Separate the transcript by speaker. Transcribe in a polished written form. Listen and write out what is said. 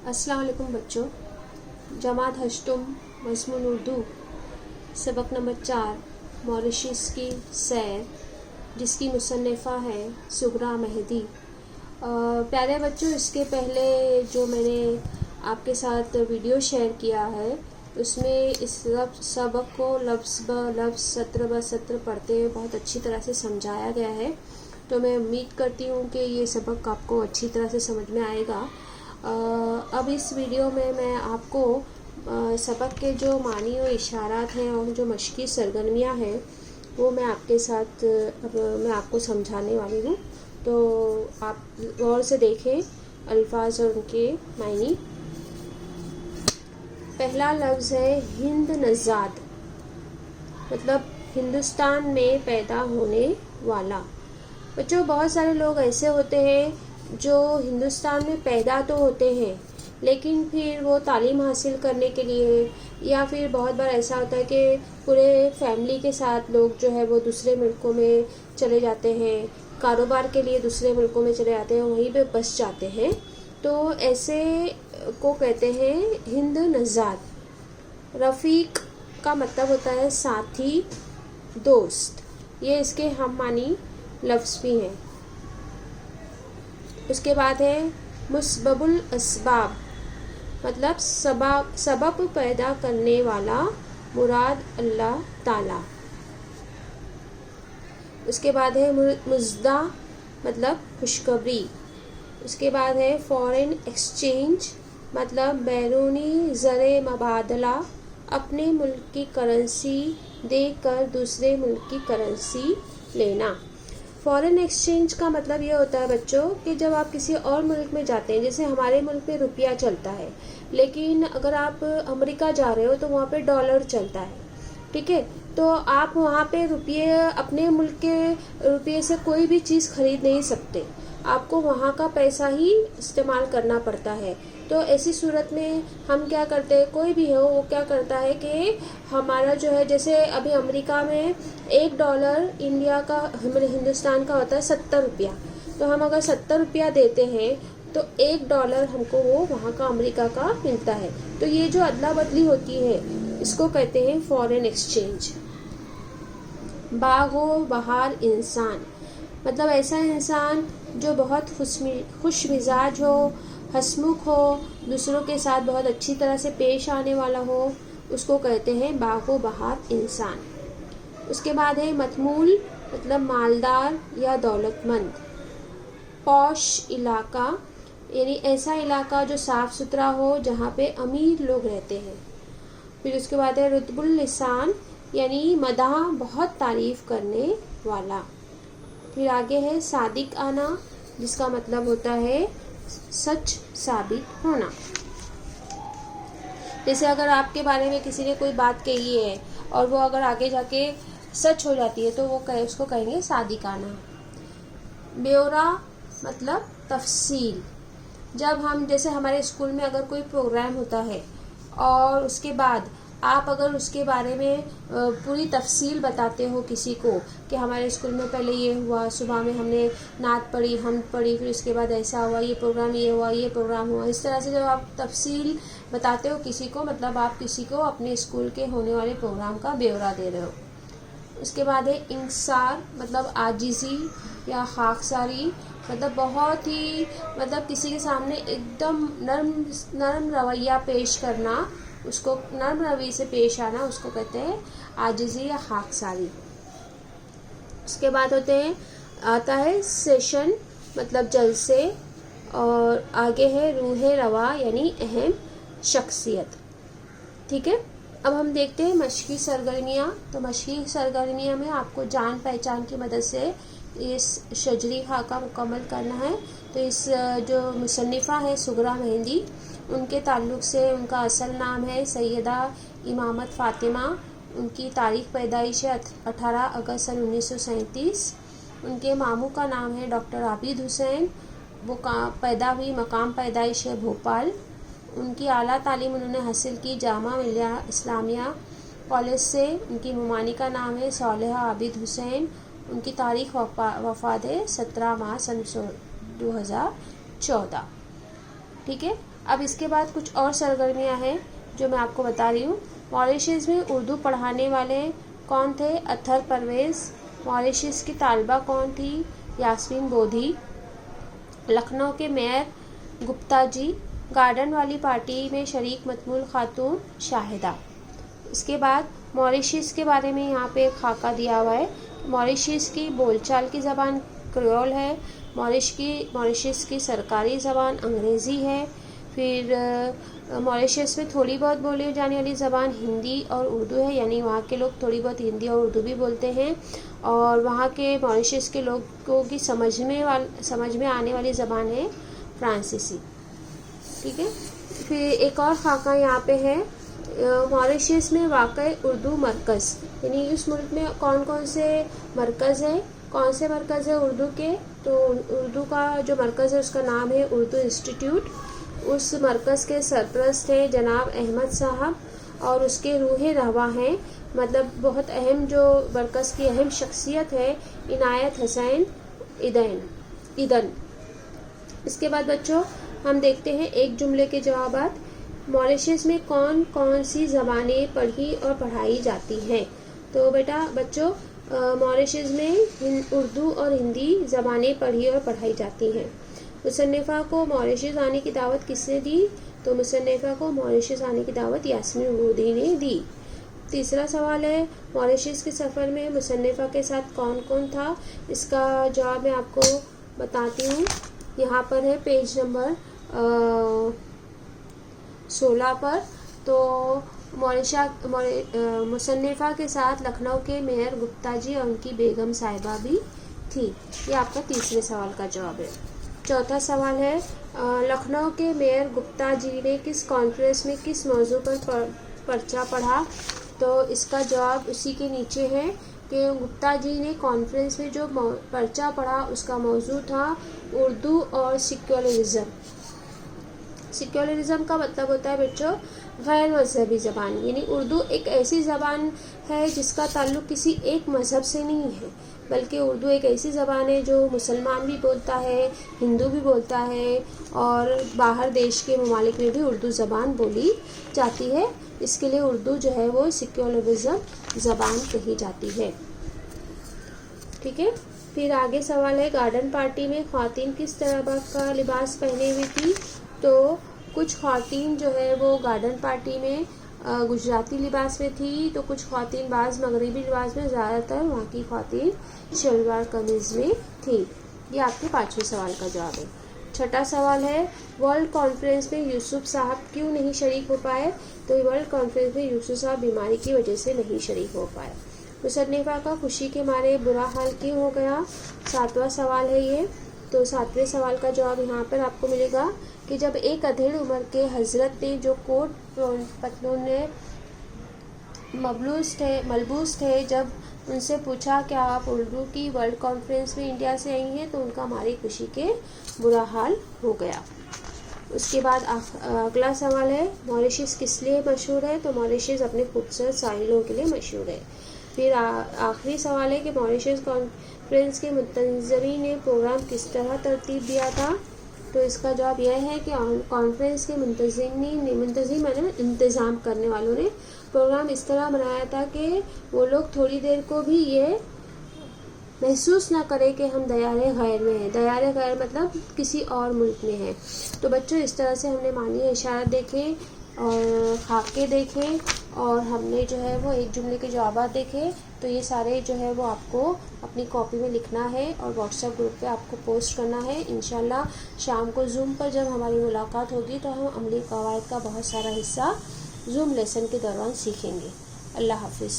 Speaker 1: अस्सलाम वालेकुम बच्चों। जमात हश्तुम मज़मून उर्दू सबक नंबर 4 मॉरिशस की सैर, जिसकी मुसन्निफ़ा है सुगरा मेहदी। प्यारे बच्चों, इसके पहले जो मैंने आपके साथ वीडियो शेयर किया है उसमें इस सबक को लफ्ज़ ब लफ्ज़ सत्र ब सत्र पढ़ते हुए बहुत अच्छी तरह से समझाया गया है। तो मैं उम्मीद करती हूँ कि ये सबक आपको अच्छी तरह से समझ में आएगा। अब इस वीडियो में मैं आपको सबक के जो मानी और इशारात हैं और जो मश्की सरगर्मियाँ हैं वो मैं आपके साथ अब मैं आपको समझाने वाली हूँ। तो आप गौर से देखें अल्फाज और उनके मायनी। पहला लफ्ज़ है हिंद नज़ाद, मतलब हिंदुस्तान में पैदा होने वाला। बच्चों, बहुत सारे लोग ऐसे होते हैं जो हिंदुस्तान में पैदा तो होते हैं लेकिन फिर वो तालीम हासिल करने के लिए, या फिर बहुत बार ऐसा होता है कि पूरे फैमिली के साथ लोग जो है वो दूसरे मुल्कों में चले जाते हैं, कारोबार के लिए दूसरे मुल्कों में चले जाते हैं, वहीं पे बस जाते हैं। तो ऐसे को कहते हैं हिंद नज़ाद। रफ़ीक का मतलब होता है साथी, दोस्त। ये इसके हम मानी लफ्ज़ भी हैं। उसके बाद है मुस्बबुल असबाब, मतलब सबब पैदा करने वाला, मुराद अल्लाह ताला। उसके बाद है मुज़दा, मतलब खुशखबरी। उसके बाद है फॉरेन एक्सचेंज, मतलब बैरूनी ज़र मबादला, अपने मुल्क की करेंसी देकर दूसरे मुल्क की करेंसी लेना। फॉरेन एक्सचेंज का मतलब ये होता है बच्चों कि जब आप किसी और मुल्क में जाते हैं, जैसे हमारे मुल्क में रुपया चलता है, लेकिन अगर आप अमेरिका जा रहे हो तो वहाँ पे डॉलर चलता है, ठीक है। तो आप वहाँ पे रुपये, अपने मुल्क के रुपये से कोई भी चीज़ खरीद नहीं सकते, आपको वहाँ का पैसा ही इस्तेमाल करना पड़ता है। तो ऐसी सूरत में हम क्या करते हैं, कोई भी हो वो क्या करता है कि हमारा जो है, जैसे अभी अमेरिका में $1 इंडिया का, हमारे हिंदुस्तान का होता है 70 रुपया। तो हम अगर 70 रुपया देते हैं तो $1 हमको वो वहाँ का अमेरिका का मिलता है। तो ये जो अदला बदली होती है इसको कहते हैं फॉरेन एक्सचेंज। बागो बहार इंसान, मतलब ऐसा इंसान जो बहुत खुश मिजाज हो, हंसमुख हो, दूसरों के साथ बहुत अच्छी तरह से पेश आने वाला हो, उसको कहते हैं बागो बहार इंसान। उसके बाद है मतमूल, मतलब मालदार या दौलतमंद। पौश इलाका, यानी ऐसा इलाका जो साफ़ सुथरा हो, जहाँ पे अमीर लोग रहते हैं। फिर उसके बाद है रुतबुल लिसान, यानी मदाह, बहुत तारीफ़ करने वाला। फिर आगे है सादिक आना, जिसका मतलब होता है सच साबित होना। जैसे अगर आपके बारे में किसी ने कोई बात कही है और वो अगर आगे जाके सच हो जाती है तो वो उसको कहेंगे सादिक आना। ब्यौरा, मतलब तफसील। जब हम, जैसे हमारे स्कूल में अगर कोई प्रोग्राम होता है और उसके बाद आप अगर उसके बारे में पूरी तफसील बताते हो किसी को कि हमारे स्कूल में पहले ये हुआ, सुबह में हमने नात पढ़ी, हम पढ़ी, फिर उसके बाद ऐसा हुआ, ये प्रोग्राम ये हुआ, ये प्रोग्राम हुआ। इस तरह से जब आप तफसील बताते हो किसी को, मतलब आप किसी को अपने स्कूल के होने वाले प्रोग्राम का ब्यौरा दे रहे हो। उसके बाद है इंकसार, मतलब आजिज़ी या खाकसारी, मतलब बहुत ही, मतलब किसी के सामने एकदम नरम रवैया पेश करना, उसको नरम रवैये से पेश आना, उसको कहते हैं आजिज़ी या खाकसारी। उसके बाद आता है सेशन, मतलब जलसे, और आगे है रूह रवा, यानी अहम शख्सियत। ठीक है, अब हम देखते हैं मश्की सरगर्मियाँ। तो मश्की सरगर्मियाँ में आपको जान पहचान की मदद से इस शजरी खाका मुकम्मल करना है। तो इस जो मुसन्निफ़ा है सुगरा मेहदी, उनके ताल्लुक़ से उनका असल नाम है सैयदा इमामत फ़ातिमा। उनकी तारीख़ पैदाइश है 18 अगस्त सन 1937। उनके मामू का नाम है डॉक्टर आबिद हुसैन। वो पैदा हुई, मकाम पैदाइश है भोपाल। उनकी आला तालीम उन्होंने हासिल की जामा मिलिया इस्लामिया कॉलेज से। उनकी ममानी का नाम है सालेहा आबिद हुसैन। उनकी तारीख़ वफ़ात है 17 मार्च सन 2014। ٹھیک ہے. اب اس کے بعد کچھ اور سرگرمیاں ہیں جو میں آپ کو بتا رہی ہوں. ماریشس میں اردو پڑھانے والے کون تھے؟ اطہر پرویز. ماریشس کی طالبہ کون تھی؟ یاسمین بودھی. لکھنؤ کے میئر گپتا جی. گارڈن والی پارٹی میں شریک متمول خاتون شاہدہ. اس کے بعد ماریشس کے بارے میں یہاں پہ ایک خاکہ دیا ہوا ہے. ماریشس کی بول چال کی زبان کریول ہے. ماریشس کی سرکاری زبان انگریزی ہے. پھر ماریشس میں تھوڑی بہت بولی جانے والی زبان ہندی اور اردو ہے، یعنی وہاں کے لوگ تھوڑی بہت ہندی اور اردو بھی بولتے ہیں. اور وہاں کے ماریشس کے لوگوں کی سمجھ میں آنے والی زبان ہے فرانسیسی. ٹھیک ہے. پھر ایک اور خاکہ یہاں پہ ہے ماریشس میں واقع اردو مرکز، یعنی اس ملک میں کون کون سے مرکز ہیں، کون سے مرکز ہیں اردو کے. تو اردو کا جو مرکز ہے اس کا نام ہے اردو انسٹیٹیوٹ. اس مرکز کے سرپرست ہیں جناب احمد صاحب، اور اس کے روح رواں ہیں، مطلب بہت اہم جو مرکز کی اہم شخصیت ہے عنایت حسین ایدن. اس کے بعد بچوں ہم دیکھتے ہیں ایک جملے کے جوابات. ماریشس میں کون کون سی زبانیں پڑھی اور پڑھائی جاتی ہیں؟ تو بیٹا بچوں ماریشس میں اردو اور ہندی زبانیں پڑھی اور پڑھائی جاتی ہیں. مصنفہ کو ماریشس آنے کی دعوت کس نے دی؟ تو مصنفہ کو ماریشس آنے کی دعوت یاسمین بودھی نے دی. تیسرا سوال ہے ماریشس کے سفر میں مصنفہ کے ساتھ کون کون تھا؟ اس کا جواب میں آپ کو بتاتی ہوں. یہاں پر ہے پیج نمبر 16 پر. تو مصنفہ کے ساتھ لکھنؤ کے میئر گپتا جی اور ان کی بیگم صاحبہ بھی تھی. یہ آپ کا تیسرے سوال کا جواب ہے. چوتھا سوال ہے لکھنؤ کے میئر گپتا جی نے کس کانفرنس میں کس موضوع پر پرچہ پڑھا؟ تو اس کا جواب اسی کے نیچے ہے کہ گپتا جی نے کانفرنس میں جو پرچہ پڑھا اس کا موضوع تھا اردو اور سیکولرزم. سیکولرزم کا مطلب ہوتا ہے بچوں غیر مذہبی زبان، یعنی اردو ایک ایسی زبان ہے جس کا تعلق کسی ایک مذہب سے نہیں ہے، بلکہ اردو ایک ایسی زبان ہے جو مسلمان بھی بولتا ہے، ہندو بھی بولتا ہے، اور باہر دیش کے ممالک میں بھی اردو زبان بولی جاتی ہے. اس کے لیے اردو جو ہے وہ سیکولرزم زبان کہی جاتی ہے. ٹھیک ہے. پھر آگے سوال ہے گارڈن پارٹی میں خواتین کس طرح کا لباس پہنے ہوئی تھی؟ تو کچھ خواتین جو ہے وہ گارڈن پارٹی میں گجراتی لباس میں تھی، تو کچھ خواتین بعض مغربی لباس میں، زیادہ تر وہاں کی خواتین شلوار قمیض میں تھی. یہ آپ کے 5ویں سوال کا جواب ہے. چھٹا سوال ہے ورلڈ کانفرنس میں یوسف صاحب کیوں نہیں شریک ہو پائے؟ تو ورلڈ کانفرنس میں یوسف صاحب بیماری کی وجہ سے نہیں شریک ہو پائے. مصنفہ کا خوشی کے مارے برا حال کیوں ہو گیا؟ 7واں سوال ہے یہ. تو 7ویں سوال کا جواب یہاں پر آپ کو ملے گا کہ جب ایک ادھیڑ عمر کے حضرت نے جو کوٹ پتلون نے ملبوس تھے، جب ان سے پوچھا کہ آپ اردو کی ورلڈ کانفرنس میں انڈیا سے آئی ہیں، تو ان کا ہماری خوشی کے برا حال ہو گیا. اس کے بعد اگلا سوال ہے ماریشس کس لیے مشہور ہے؟ تو ماریشس اپنے خوبصورت ساحلوں کے لیے مشہور ہے. پھر آخری سوال ہے کہ ماریشس کانفرنس کے منتظمین نے پروگرام کس طرح ترتیب دیا تھا؟ تو اس کا جواب یہ ہے کہ کانفرنس کے منتظم انتظام کرنے والوں نے پروگرام اس طرح بنایا تھا کہ وہ لوگ تھوڑی دیر کو بھی یہ محسوس نہ کرے کہ ہم دیار غیر میں ہیں. دیار غیر مطلب کسی اور ملک میں ہیں. تو بچوں اس طرح سے ہم نے معنی اشارت دیکھے اور خاکے دیکھے، اور ہم نے جو ہے وہ ایک جملے کے جوابات دیکھے. تو یہ سارے جو ہے وہ آپ کو اپنی کاپی میں لکھنا ہے اور واٹس ایپ گروپ پہ آپ کو پوسٹ کرنا ہے. انشاءاللہ شام کو زوم پر جب ہماری ملاقات ہوگی تو ہم عملی قواعد کا بہت سارا حصہ زوم لیسن کے دوران سیکھیں گے. اللہ حافظ.